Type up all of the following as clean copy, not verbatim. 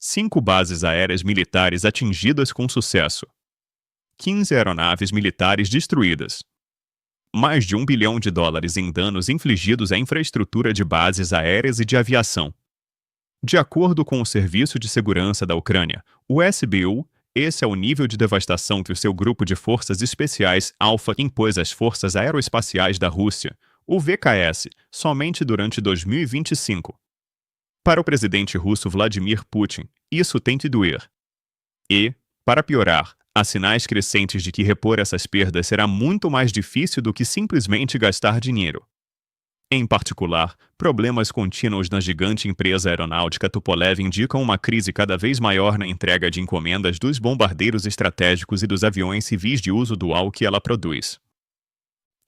5 bases aéreas militares atingidas com sucesso. 15 aeronaves militares destruídas. Mais de US$ 1 bilhão em danos infligidos à infraestrutura de bases aéreas e de aviação. De acordo com o Serviço de Segurança da Ucrânia, o SBU, esse é o nível de devastação que o seu grupo de forças especiais Alfa impôs às forças aeroespaciais da Rússia, o VKS, somente durante 2025. Para o presidente russo Vladimir Putin, isso tem que doer. E, para piorar, há sinais crescentes de que repor essas perdas será muito mais difícil do que simplesmente gastar dinheiro. Em particular, problemas contínuos na gigante empresa aeronáutica Tupolev indicam uma crise cada vez maior na entrega de encomendas dos bombardeiros estratégicos e dos aviões civis de uso dual que ela produz.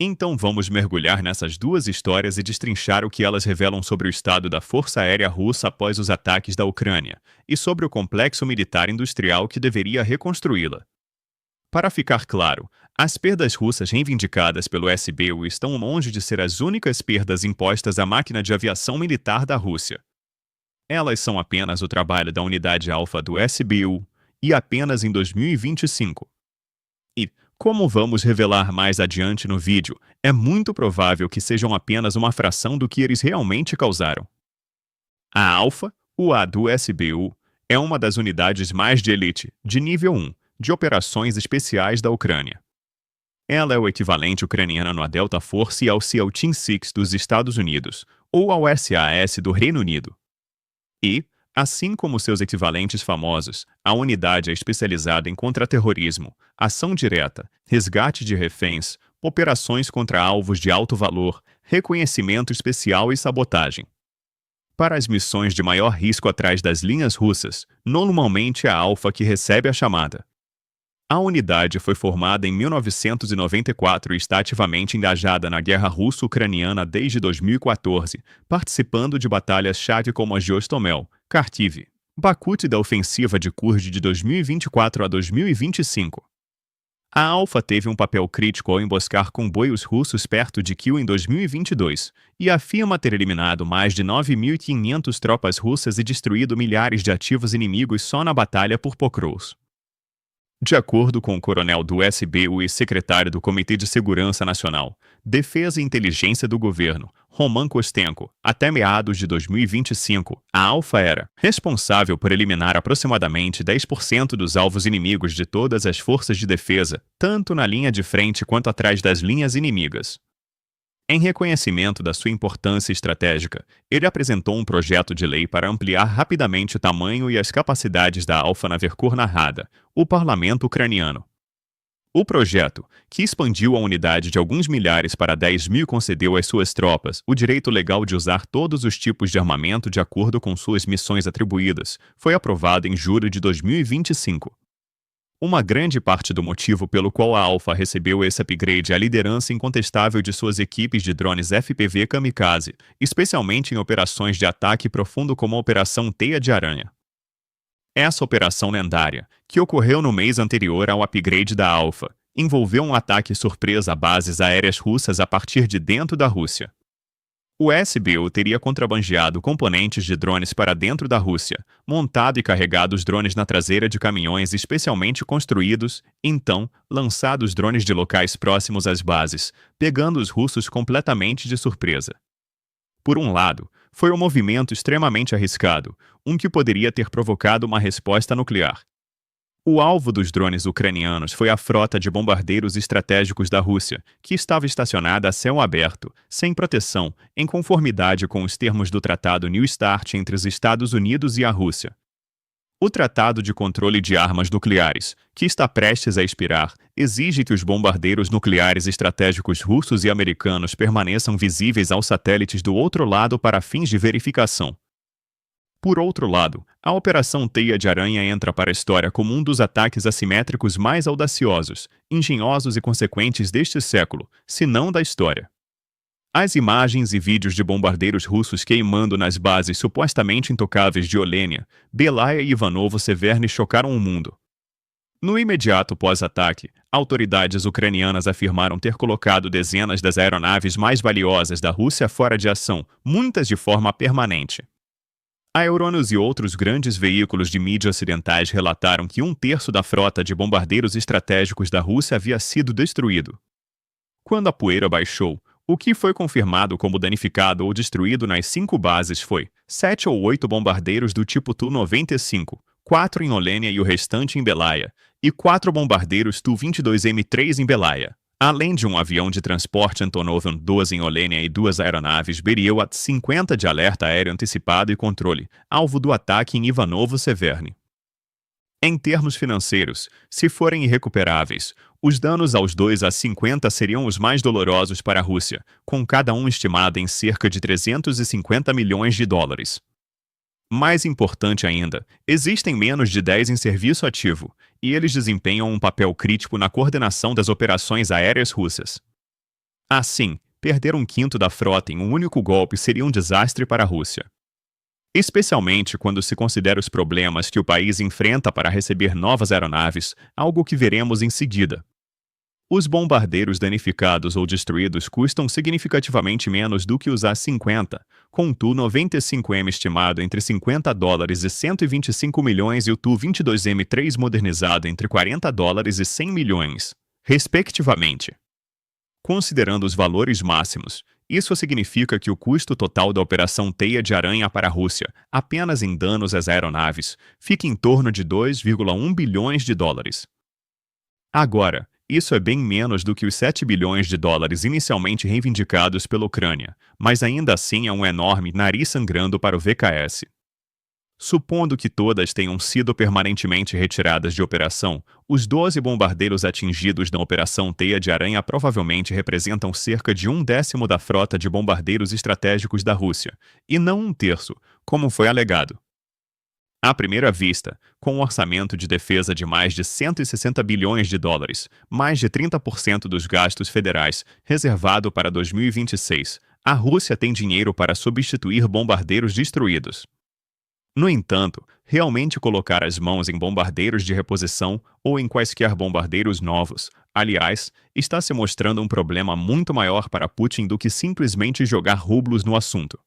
Então vamos mergulhar nessas duas histórias e destrinchar o que elas revelam sobre o estado da Força Aérea Russa após os ataques da Ucrânia, e sobre o complexo militar industrial que deveria reconstruí-la. Para ficar claro, as perdas russas reivindicadas pelo SBU estão longe de ser as únicas perdas impostas à máquina de aviação militar da Rússia. Elas são apenas o trabalho da unidade alfa do SBU, e apenas em 2025. E, como vamos revelar mais adiante no vídeo, é muito provável que sejam apenas uma fração do que eles realmente causaram. A Alfa, o A do SBU, é uma das unidades mais de elite, de nível 1, de operações especiais da Ucrânia. Ela é o equivalente ucraniano à Delta Force e ao SEAL Team 6 dos Estados Unidos, ou ao SAS do Reino Unido. E, assim como seus equivalentes famosos, a unidade é especializada em contra-terrorismo, ação direta, resgate de reféns, operações contra alvos de alto valor, reconhecimento especial e sabotagem. Para as missões de maior risco atrás das linhas russas, normalmente é a Alfa que recebe a chamada. A unidade foi formada em 1994 e está ativamente engajada na guerra russo-ucraniana desde 2014, participando de batalhas-chave como as de Hostomel, Kharkiv, Bakhmut e da ofensiva de Kursk de 2024 a 2025. A Alfa teve um papel crítico ao emboscar comboios russos perto de Kyiv em 2022 e afirma ter eliminado mais de 9.500 tropas russas e destruído milhares de ativos inimigos só na batalha por Pokrovsk. De acordo com o coronel do SBU e secretário do Comitê de Segurança Nacional, Defesa e Inteligência do Governo, Roman Kostenko, até meados de 2025, a Alfa era responsável por eliminar aproximadamente 10% dos alvos inimigos de todas as forças de defesa, tanto na linha de frente quanto atrás das linhas inimigas. Em reconhecimento da sua importância estratégica, ele apresentou um projeto de lei para ampliar rapidamente o tamanho e as capacidades da Alfa na Verkhovna Rada, o parlamento ucraniano. O projeto, que expandiu a unidade de alguns milhares para 10.000, concedeu às suas tropas o direito legal de usar todos os tipos de armamento de acordo com suas missões atribuídas, foi aprovado em julho de 2025. Uma grande parte do motivo pelo qual a Alfa recebeu esse upgrade é a liderança incontestável de suas equipes de drones FPV Kamikaze, especialmente em operações de ataque profundo como a Operação Teia de Aranha. Essa operação lendária, que ocorreu no mês anterior ao upgrade da Alfa, envolveu um ataque surpresa a bases aéreas russas a partir de dentro da Rússia. O SBU teria contrabandeado componentes de drones para dentro da Rússia, montado e carregado os drones na traseira de caminhões especialmente construídos, então, lançado os drones de locais próximos às bases, pegando os russos completamente de surpresa. Por um lado, foi um movimento extremamente arriscado, um que poderia ter provocado uma resposta nuclear. O alvo dos drones ucranianos foi a frota de bombardeiros estratégicos da Rússia, que estava estacionada a céu aberto, sem proteção, em conformidade com os termos do Tratado New START entre os Estados Unidos e a Rússia. O Tratado de Controle de Armas Nucleares, que está prestes a expirar, exige que os bombardeiros nucleares estratégicos russos e americanos permaneçam visíveis aos satélites do outro lado para fins de verificação. Por outro lado, a Operação Teia de Aranha entra para a história como um dos ataques assimétricos mais audaciosos, engenhosos e consequentes deste século, se não da história. As imagens e vídeos de bombardeiros russos queimando nas bases supostamente intocáveis de Olenia, Belaya e Ivanovo-Severny chocaram o mundo. No imediato pós-ataque, autoridades ucranianas afirmaram ter colocado dezenas das aeronaves mais valiosas da Rússia fora de ação, muitas de forma permanente. A Euronews e outros grandes veículos de mídia ocidentais relataram que um terço da frota de bombardeiros estratégicos da Rússia havia sido destruído. Quando a poeira baixou, o que foi confirmado como danificado ou destruído nas 5 bases foi 7 ou 8 bombardeiros do tipo Tu-95, 4 em Olenia e o restante em Belaia, e 4 bombardeiros Tu-22M3 em Belaia, além de um avião de transporte Antonov An-12 em Olenia e 2 aeronaves Beryl At-50 de alerta aéreo antecipado e controle, alvo do ataque em Ivanovo-Severny. Em termos financeiros, se forem irrecuperáveis, os danos aos 2 A-50 seriam os mais dolorosos para a Rússia, com cada um estimado em cerca de 350 milhões de dólares. Mais importante ainda, existem menos de 10 em serviço ativo, e eles desempenham um papel crítico na coordenação das operações aéreas russas. Assim, perder um quinto da frota em um único golpe seria um desastre para a Rússia. Especialmente quando se considera os problemas que o país enfrenta para receber novas aeronaves, algo que veremos em seguida. Os bombardeiros danificados ou destruídos custam significativamente menos do que os A-50, com o Tu-95M estimado entre $50 e 125 milhões e o Tu-22M3 modernizado entre $40 e 100 milhões, respectivamente. Considerando os valores máximos, isso significa que o custo total da Operação Teia de Aranha para a Rússia, apenas em danos às aeronaves, fica em torno de 2,1 bilhões de dólares. Agora, isso é bem menos do que os 7 bilhões de dólares inicialmente reivindicados pela Ucrânia, mas ainda assim é um enorme nariz sangrando para o VKS. Supondo que todas tenham sido permanentemente retiradas de operação, os 12 bombardeiros atingidos na Operação Teia de Aranha provavelmente representam cerca de 1/10 da frota de bombardeiros estratégicos da Rússia, e não 1/3, como foi alegado. À primeira vista, com um orçamento de defesa de mais de 160 bilhões de dólares, mais de 30% dos gastos federais, reservado para 2026, a Rússia tem dinheiro para substituir bombardeiros destruídos. No entanto, realmente colocar as mãos em bombardeiros de reposição ou em quaisquer bombardeiros novos, aliás, está se mostrando um problema muito maior para Putin do que simplesmente jogar rublos no assunto.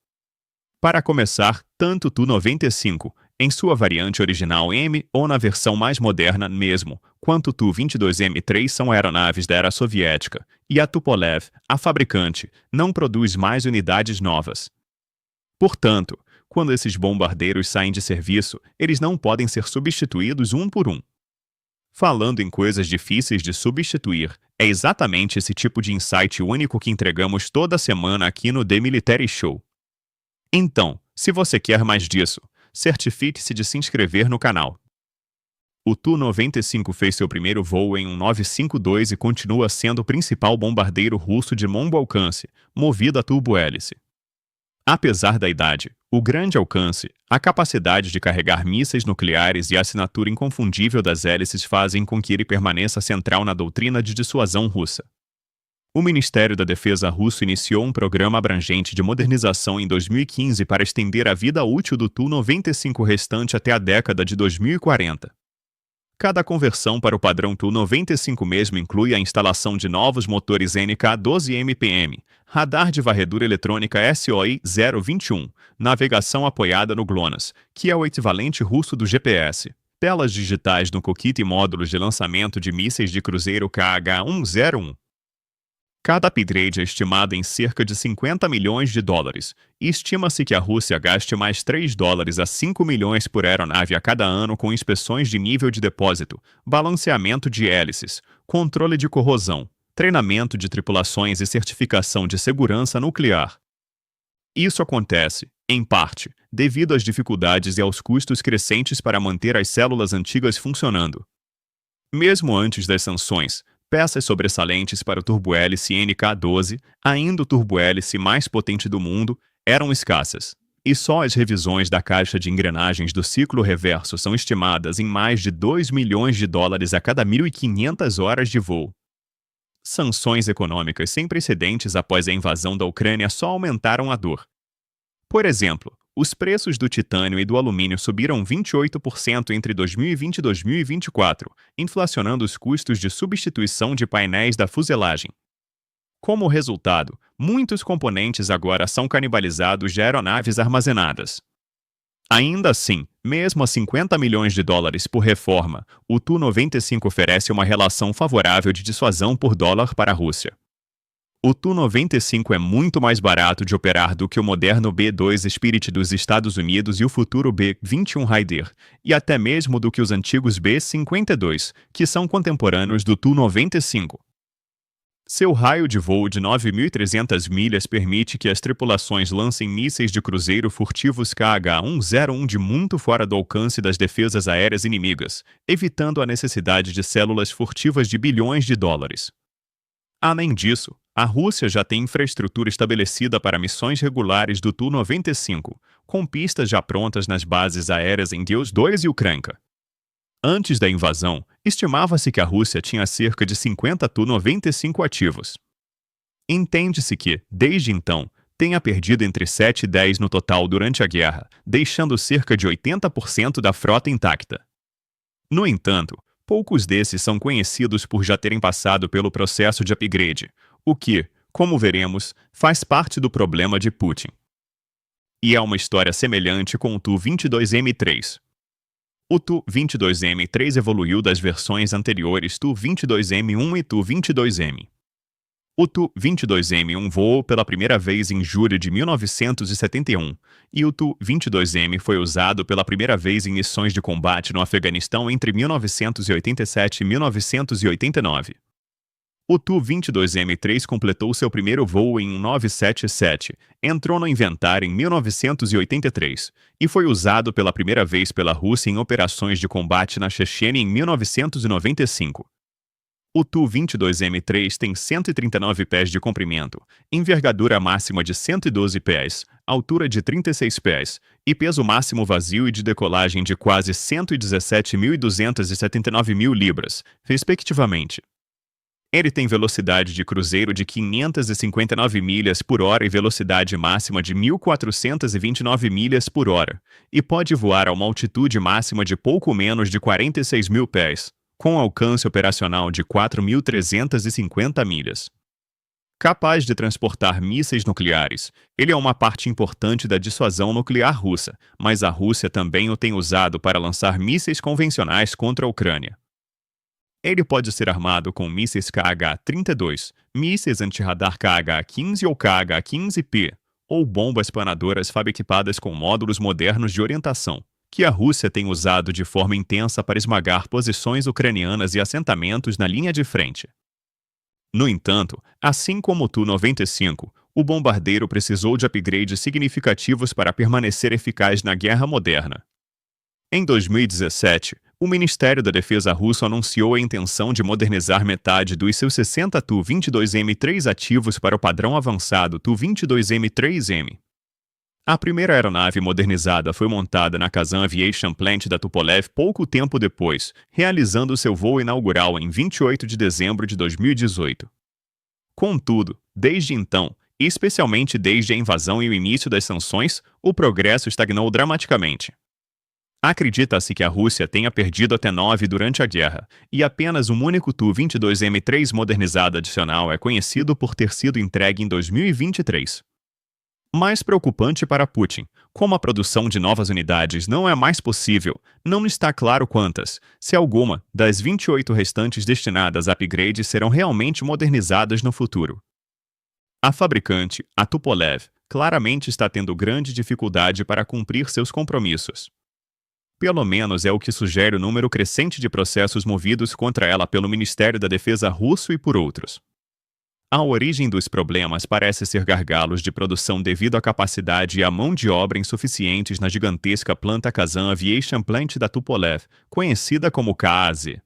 Para começar, tanto o Tu-95, em sua variante original M ou na versão mais moderna mesmo, quanto o Tu-22M3 são aeronaves da era soviética, e a Tupolev, a fabricante, não produz mais unidades novas. Portanto, quando esses bombardeiros saem de serviço, eles não podem ser substituídos um por um. Falando em coisas difíceis de substituir, é exatamente esse tipo de insight único que entregamos toda semana aqui no The Military Show. Então, se você quer mais disso, certifique-se de se inscrever no canal. O Tu-95 fez seu primeiro voo em um 952 e continua sendo o principal bombardeiro russo de longo alcance, movido a turbo-hélice. Apesar da idade, o grande alcance, a capacidade de carregar mísseis nucleares e a assinatura inconfundível das hélices fazem com que ele permaneça central na doutrina de dissuasão russa. O Ministério da Defesa russo iniciou um programa abrangente de modernização em 2015 para estender a vida útil do Tu-95 restante até a década de 2040. Cada conversão para o padrão Tu-95 mesmo inclui a instalação de novos motores NK-12 radar de varredura eletrônica SOI-021, navegação apoiada no GLONASS, que é o equivalente russo do GPS, telas digitais no cockpit e módulos de lançamento de mísseis de cruzeiro KH-101. Cada upgrade é estimado em cerca de 50 milhões de dólares, e estima-se que a Rússia gaste mais $3 a 5 milhões por aeronave a cada ano com inspeções de nível de depósito, balanceamento de hélices, controle de corrosão, treinamento de tripulações e certificação de segurança nuclear. Isso acontece, em parte, devido às dificuldades e aos custos crescentes para manter as células antigas funcionando. Mesmo antes das sanções, peças sobressalentes para o turbohélice NK-12, ainda o turbohélice mais potente do mundo, eram escassas, e só as revisões da caixa de engrenagens do ciclo reverso são estimadas em mais de 2 milhões de dólares a cada 1.500 horas de voo. Sanções econômicas sem precedentes após a invasão da Ucrânia só aumentaram a dor. Por exemplo, os preços do titânio e do alumínio subiram 28% entre 2020 e 2024, inflacionando os custos de substituição de painéis da fuselagem. Como resultado, muitos componentes agora são canibalizados de aeronaves armazenadas. Ainda assim, mesmo a 50 milhões de dólares por reforma, o Tu-95 oferece uma relação favorável de dissuasão por dólar para a Rússia. O Tu-95 é muito mais barato de operar do que o moderno B-2 Spirit dos Estados Unidos e o futuro B-21 Raider, e até mesmo do que os antigos B-52, que são contemporâneos do Tu-95. Seu raio de voo de 9.300 milhas permite que as tripulações lancem mísseis de cruzeiro furtivos KH-101 de muito fora do alcance das defesas aéreas inimigas, evitando a necessidade de células furtivas de bilhões de dólares. Além disso, a Rússia já tem infraestrutura estabelecida para missões regulares do Tu-95, com pistas já prontas nas bases aéreas em Deus-2 e Ukranka. Antes da invasão, estimava-se que a Rússia tinha cerca de 50 Tu-95 ativos. Entende-se que, desde então, tenha perdido entre 7 e 10 no total durante a guerra, deixando cerca de 80% da frota intacta. No entanto, poucos desses são conhecidos por já terem passado pelo processo de upgrade, o que, como veremos, faz parte do problema de Putin. E é uma história semelhante com o Tu-22M3. O Tu-22M3 evoluiu das versões anteriores Tu-22M1 e Tu-22M. O Tu-22M1 voou pela primeira vez em julho de 1971, e o Tu-22M foi usado pela primeira vez em missões de combate no Afeganistão entre 1987 e 1989. O Tu-22M3 completou seu primeiro voo em 1977, entrou no inventário em 1983 e foi usado pela primeira vez pela Rússia em operações de combate na Chechênia em 1995. O Tu-22M3 tem 139 pés de comprimento, envergadura máxima de 112 pés, altura de 36 pés e peso máximo vazio e de decolagem de quase 117.279 e 79.000 libras, respectivamente. Ele tem velocidade de cruzeiro de 559 milhas por hora e velocidade máxima de 1.429 milhas por hora, e pode voar a uma altitude máxima de pouco menos de 46.000 pés, com alcance operacional de 4.350 milhas. Capaz de transportar mísseis nucleares, ele é uma parte importante da dissuasão nuclear russa, mas a Rússia também o tem usado para lançar mísseis convencionais contra a Ucrânia. Ele pode ser armado com mísseis KH-32, mísseis antirradar KH-15 ou KH-15P, ou bombas planadoras equipadas com módulos modernos de orientação, que a Rússia tem usado de forma intensa para esmagar posições ucranianas e assentamentos na linha de frente. No entanto, assim como o Tu-95, o bombardeiro precisou de upgrades significativos para permanecer eficaz na guerra moderna. Em 2017, o Ministério da Defesa russo anunciou a intenção de modernizar metade dos seus 60 Tu-22M3 ativos para o padrão avançado Tu-22M3M. A primeira aeronave modernizada foi montada na Kazan Aviation Plant da Tupolev pouco tempo depois, realizando seu voo inaugural em 28 de dezembro de 2018. Contudo, desde então, e especialmente desde a invasão e o início das sanções, o progresso estagnou dramaticamente. Acredita-se que a Rússia tenha perdido até 9 durante a guerra, e apenas um único Tu-22M3 modernizado adicional é conhecido por ter sido entregue em 2023. Mais preocupante para Putin, como a produção de novas unidades não é mais possível, não está claro quantas, se alguma, das 28 restantes destinadas a upgrades serão realmente modernizadas no futuro. A fabricante, a Tupolev, claramente está tendo grande dificuldade para cumprir seus compromissos. Pelo menos é o que sugere o número crescente de processos movidos contra ela pelo Ministério da Defesa russo e por outros. A origem dos problemas parece ser gargalos de produção devido à capacidade e à mão de obra insuficientes na gigantesca planta Kazan Aviation Plant da Tupolev, conhecida como KAZ.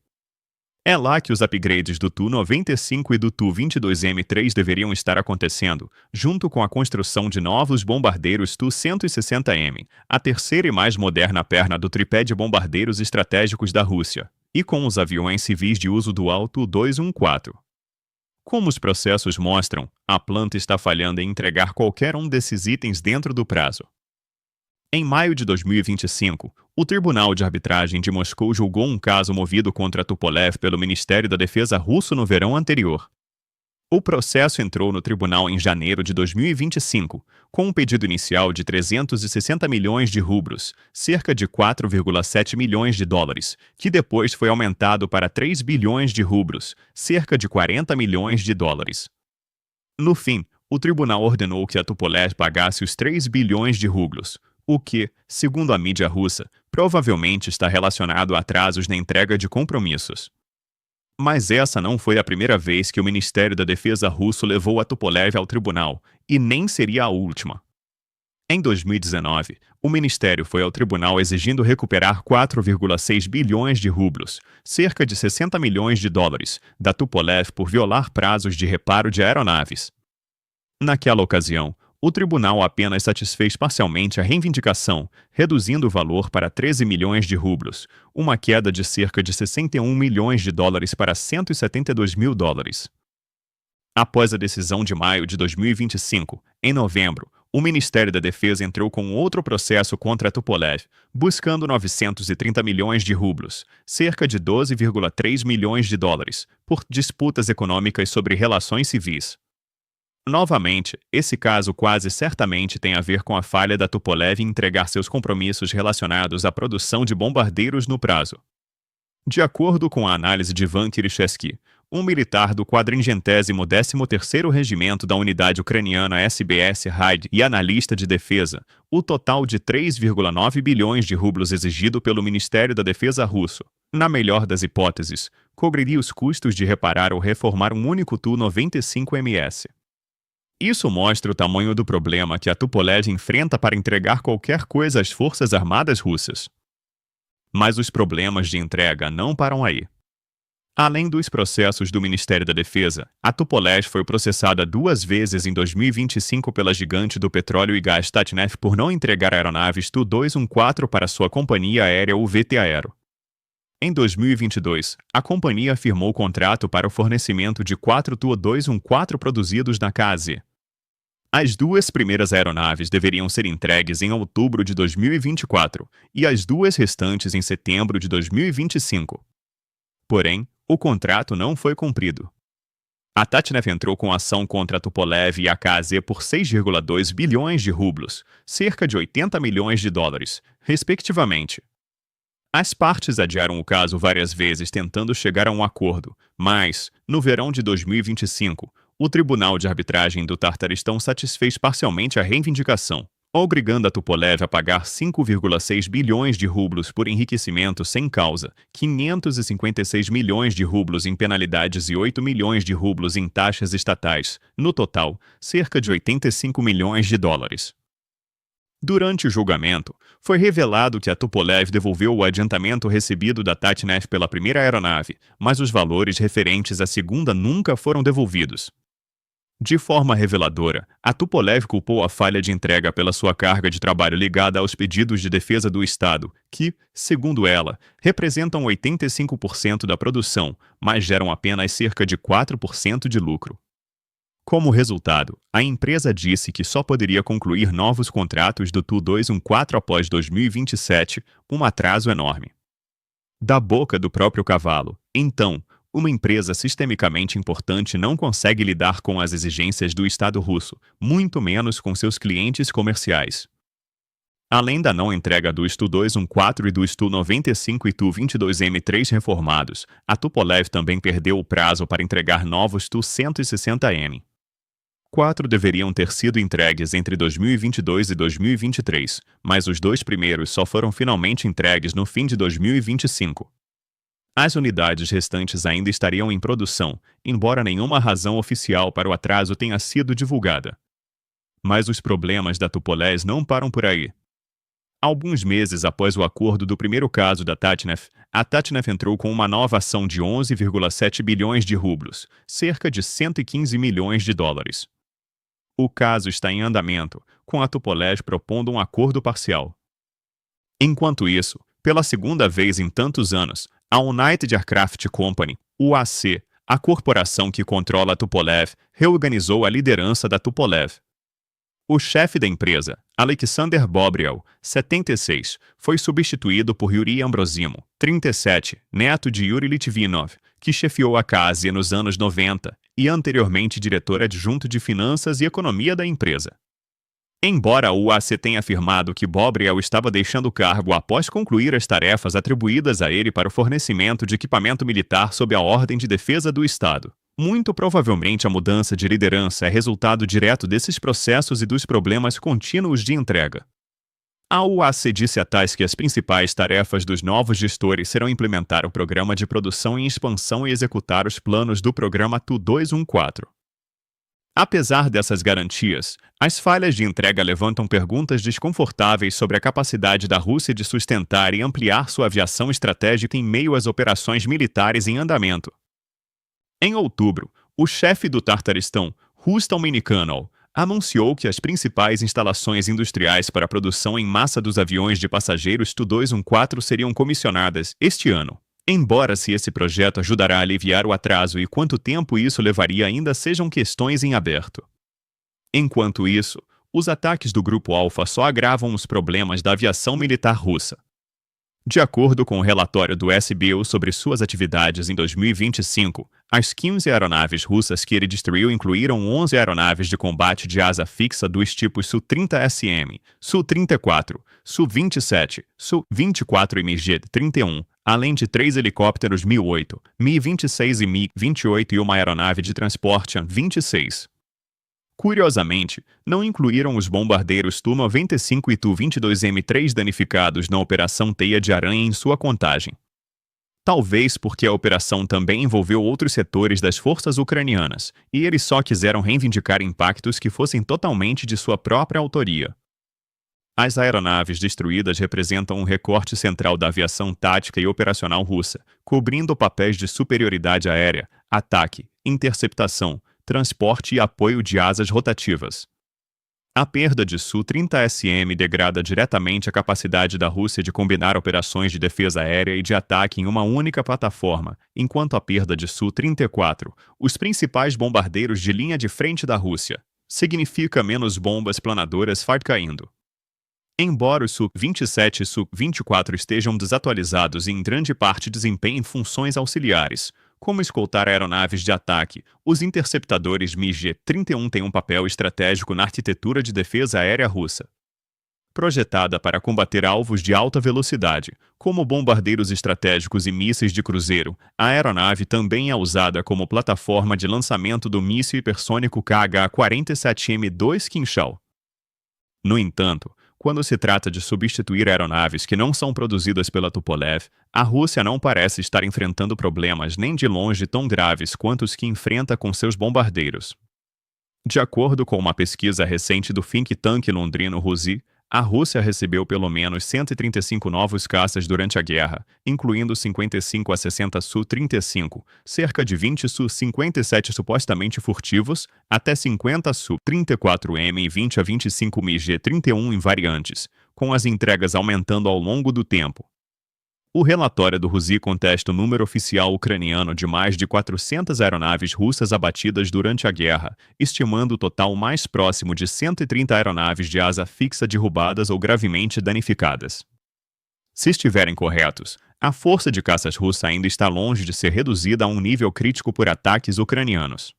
É lá que os upgrades do Tu-95 e do Tu-22M3 deveriam estar acontecendo, junto com a construção de novos bombardeiros Tu-160M, a terceira e mais moderna perna do tripé de bombardeiros estratégicos da Rússia, e com os aviões civis de uso dual Tu-214. Como os processos mostram, a planta está falhando em entregar qualquer um desses itens dentro do prazo. Em maio de 2025, o Tribunal de Arbitragem de Moscou julgou um caso movido contra Tupolev pelo Ministério da Defesa russo no verão anterior. O processo entrou no tribunal em janeiro de 2025, com um pedido inicial de 360 milhões de rublos, cerca de 4,7 milhões de dólares, que depois foi aumentado para 3 bilhões de rublos, cerca de 40 milhões de dólares. No fim, o tribunal ordenou que a Tupolev pagasse os 3 bilhões de rublos, o que, segundo a mídia russa, provavelmente está relacionado a atrasos na entrega de compromissos. Mas essa não foi a primeira vez que o Ministério da Defesa russo levou a Tupolev ao tribunal, e nem seria a última. Em 2019, o ministério foi ao tribunal exigindo recuperar 4,6 bilhões de rublos, cerca de 60 milhões de dólares, da Tupolev por violar prazos de reparo de aeronaves. Naquela ocasião, o tribunal apenas satisfez parcialmente a reivindicação, reduzindo o valor para 13 milhões de rublos, uma queda de cerca de 61 milhões de dólares para 172 mil dólares. Após a decisão de maio de 2025, em novembro, o Ministério da Defesa entrou com outro processo contra a Tupolev, buscando 930 milhões de rublos, cerca de 12,3 milhões de dólares, por disputas econômicas sobre relações civis. Novamente, esse caso quase certamente tem a ver com a falha da Tupolev em entregar seus compromissos relacionados à produção de bombardeiros no prazo. De acordo com a análise de Ivan Kirishevsky, um militar do 413º Regimento da unidade ucraniana SBS Raid e analista de defesa, o total de 3,9 bilhões de rublos exigido pelo Ministério da Defesa russo, na melhor das hipóteses, cobriria os custos de reparar ou reformar um único Tu-95MS. Isso mostra o tamanho do problema que a Tupolev enfrenta para entregar qualquer coisa às Forças Armadas russas. Mas os problemas de entrega não param aí. Além dos processos do Ministério da Defesa, a Tupolev foi processada 2 vezes em 2025 pela gigante do petróleo e gás Tatneft por não entregar aeronaves Tu-214 para sua companhia aérea UVT Aero. Em 2022, a companhia firmou contrato para o fornecimento de 4 Tu-214 produzidos na KAZ. As 2 primeiras aeronaves deveriam ser entregues em outubro de 2024 e as 2 restantes em setembro de 2025. Porém, o contrato não foi cumprido. A Tatneft entrou com ação contra a Tupolev e a KAZ por 6,2 bilhões de rublos, cerca de 80 milhões de dólares, respectivamente. As partes adiaram o caso várias vezes tentando chegar a um acordo, mas, no verão de 2025, o Tribunal de Arbitragem do Tartaristão satisfez parcialmente a reivindicação, obrigando a Tupolev a pagar 5,6 bilhões de rublos por enriquecimento sem causa, 556 milhões de rublos em penalidades e 8 milhões de rublos em taxas estatais, no total, cerca de 85 milhões de dólares. Durante o julgamento, foi revelado que a Tupolev devolveu o adiantamento recebido da Tatneft pela primeira aeronave, mas os valores referentes à segunda nunca foram devolvidos. De forma reveladora, a Tupolev culpou a falha de entrega pela sua carga de trabalho ligada aos pedidos de defesa do Estado, que, segundo ela, representam 85% da produção, mas geram apenas cerca de 4% de lucro. Como resultado, a empresa disse que só poderia concluir novos contratos do Tu-214 após 2027, um atraso enorme. Da boca do próprio cavalo, então, uma empresa sistemicamente importante não consegue lidar com as exigências do Estado russo, muito menos com seus clientes comerciais. Além da não entrega dos Tu-214 e dos Tu-95 e Tu-22M3 reformados, a Tupolev também perdeu o prazo para entregar novos Tu-160M. 4 deveriam ter sido entregues entre 2022 e 2023, mas os 2 primeiros só foram finalmente entregues no fim de 2025. As unidades restantes ainda estariam em produção, embora nenhuma razão oficial para o atraso tenha sido divulgada. Mas os problemas da Tupolev não param por aí. Alguns meses após o acordo do primeiro caso da Tatneft, a Tatneft entrou com uma nova ação de 11,7 bilhões de rublos, cerca de 115 milhões de dólares. O caso está em andamento, com a Tupolev propondo um acordo parcial. Enquanto isso, pela segunda vez em tantos anos, a United Aircraft Company, UAC, a corporação que controla a Tupolev, reorganizou a liderança da Tupolev. O chefe da empresa, Alexander Bobriel, 76, foi substituído por Yuri Ambrosimo, 37, neto de Yuri Litvinov, que chefiou a CASE nos anos 90 e anteriormente diretor adjunto de Finanças e Economia da empresa. Embora a UAC tenha afirmado que Bobriel estava deixando o cargo após concluir as tarefas atribuídas a ele para o fornecimento de equipamento militar sob a Ordem de Defesa do Estado, muito provavelmente a mudança de liderança é resultado direto desses processos e dos problemas contínuos de entrega. A UAC disse à TASS que as principais tarefas dos novos gestores serão implementar o programa de produção em expansão e executar os planos do programa TU 214. Apesar dessas garantias, as falhas de entrega levantam perguntas desconfortáveis sobre a capacidade da Rússia de sustentar e ampliar sua aviação estratégica em meio às operações militares em andamento. Em outubro, o chefe do Tartaristão, Rustam Minnikhanov, anunciou que as principais instalações industriais para a produção em massa dos aviões de passageiros Tu-214 seriam comissionadas este ano. Embora se esse projeto ajudará a aliviar o atraso e quanto tempo isso levaria ainda sejam questões em aberto. Enquanto isso, os ataques do Grupo Alfa só agravam os problemas da aviação militar russa. De acordo com o relatório do SBU sobre suas atividades em 2025, as 15 aeronaves russas que ele destruiu incluíram 11 aeronaves de combate de asa fixa dos tipos Su-30SM, Su-34, Su-27, Su-24 e MiG-31, além de 3 helicópteros Mi-8, Mi-26 e Mi-28 e uma aeronave de transporte An-26. Curiosamente, não incluíram os bombardeiros Tu-95 e Tu-22M3 danificados na Operação Teia de Aranha em sua contagem. Talvez porque a operação também envolveu outros setores das forças ucranianas, e eles só quiseram reivindicar impactos que fossem totalmente de sua própria autoria. As aeronaves destruídas representam um recorte central da aviação tática e operacional russa, cobrindo papéis de superioridade aérea, ataque, interceptação, transporte e apoio de asas rotativas. A perda de Su-30SM degrada diretamente a capacidade da Rússia de combinar operações de defesa aérea e de ataque em uma única plataforma, enquanto a perda de Su-34, os principais bombardeiros de linha de frente da Rússia, significa menos bombas planadoras FARD caindo. Embora os Su-27 e Su-24 estejam desatualizados e em grande parte desempenhem funções auxiliares, como escoltar aeronaves de ataque, os interceptadores MiG-31 têm um papel estratégico na arquitetura de defesa aérea russa. Projetada para combater alvos de alta velocidade, como bombardeiros estratégicos e mísseis de cruzeiro, a aeronave também é usada como plataforma de lançamento do míssil hipersônico KH-47M2 Kinzhal. No entanto, quando se trata de substituir aeronaves que não são produzidas pela Tupolev, a Rússia não parece estar enfrentando problemas nem de longe tão graves quanto os que enfrenta com seus bombardeiros. De acordo com uma pesquisa recente do think tank londrino Rusi, a Rússia recebeu pelo menos 135 novos caças durante a guerra, incluindo 55 a 60 Su-35, cerca de 20 Su-57 supostamente furtivos, até 50 Su-34M e 20 a 25 MiG-31 em variantes, com as entregas aumentando ao longo do tempo. O relatório do Rusi contesta o número oficial ucraniano de mais de 400 aeronaves russas abatidas durante a guerra, estimando o total mais próximo de 130 aeronaves de asa fixa derrubadas ou gravemente danificadas. Se estiverem corretos, a força de caças russa ainda está longe de ser reduzida a um nível crítico por ataques ucranianos.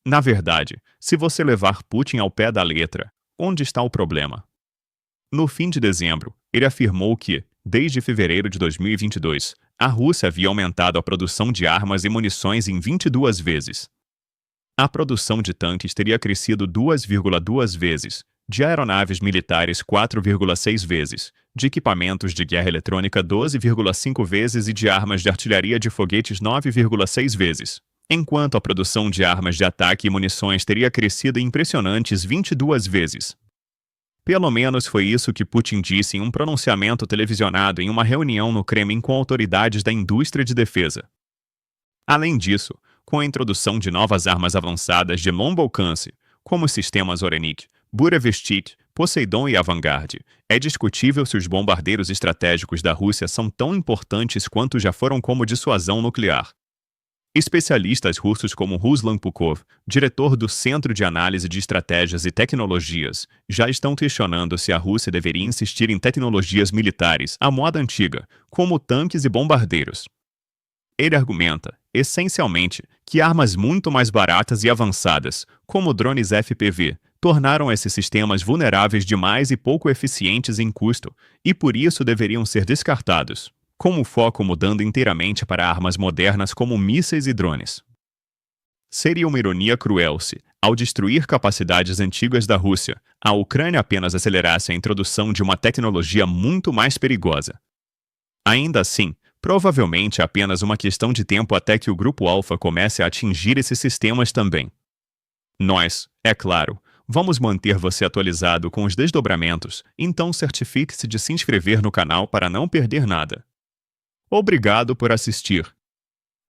Na verdade, se você levar Putin ao pé da letra, onde está o problema? No fim de dezembro, ele afirmou que, desde fevereiro de 2022, a Rússia havia aumentado a produção de armas e munições em 22 vezes. A produção de tanques teria crescido 2,2 vezes, de aeronaves militares 4,6 vezes, de equipamentos de guerra eletrônica 12,5 vezes e de armas de artilharia de foguetes 9,6 vezes, enquanto a produção de armas de ataque e munições teria crescido em impressionantes 22 vezes. Pelo menos foi isso que Putin disse em um pronunciamento televisionado em uma reunião no Kremlin com autoridades da indústria de defesa. Além disso, com a introdução de novas armas avançadas de longo alcance, como os sistemas Orenik, Burevestik, Poseidon e Avangard, é discutível se os bombardeiros estratégicos da Rússia são tão importantes quanto já foram como dissuasão nuclear. Especialistas russos como Ruslan Pukov, diretor do Centro de Análise de Estratégias e Tecnologias, já estão questionando se a Rússia deveria insistir em tecnologias militares à moda antiga, como tanques e bombardeiros. Ele argumenta, essencialmente, que armas muito mais baratas e avançadas, como drones FPV, tornaram esses sistemas vulneráveis demais e pouco eficientes em custo, e por isso deveriam ser descartados, com o foco mudando inteiramente para armas modernas como mísseis e drones. Seria uma ironia cruel se, ao destruir capacidades antigas da Rússia, a Ucrânia apenas acelerasse a introdução de uma tecnologia muito mais perigosa. Ainda assim, provavelmente é apenas uma questão de tempo até que o Grupo Alfa comece a atingir esses sistemas também. Nós, é claro, vamos manter você atualizado com os desdobramentos, então certifique-se de se inscrever no canal para não perder nada. Obrigado por assistir.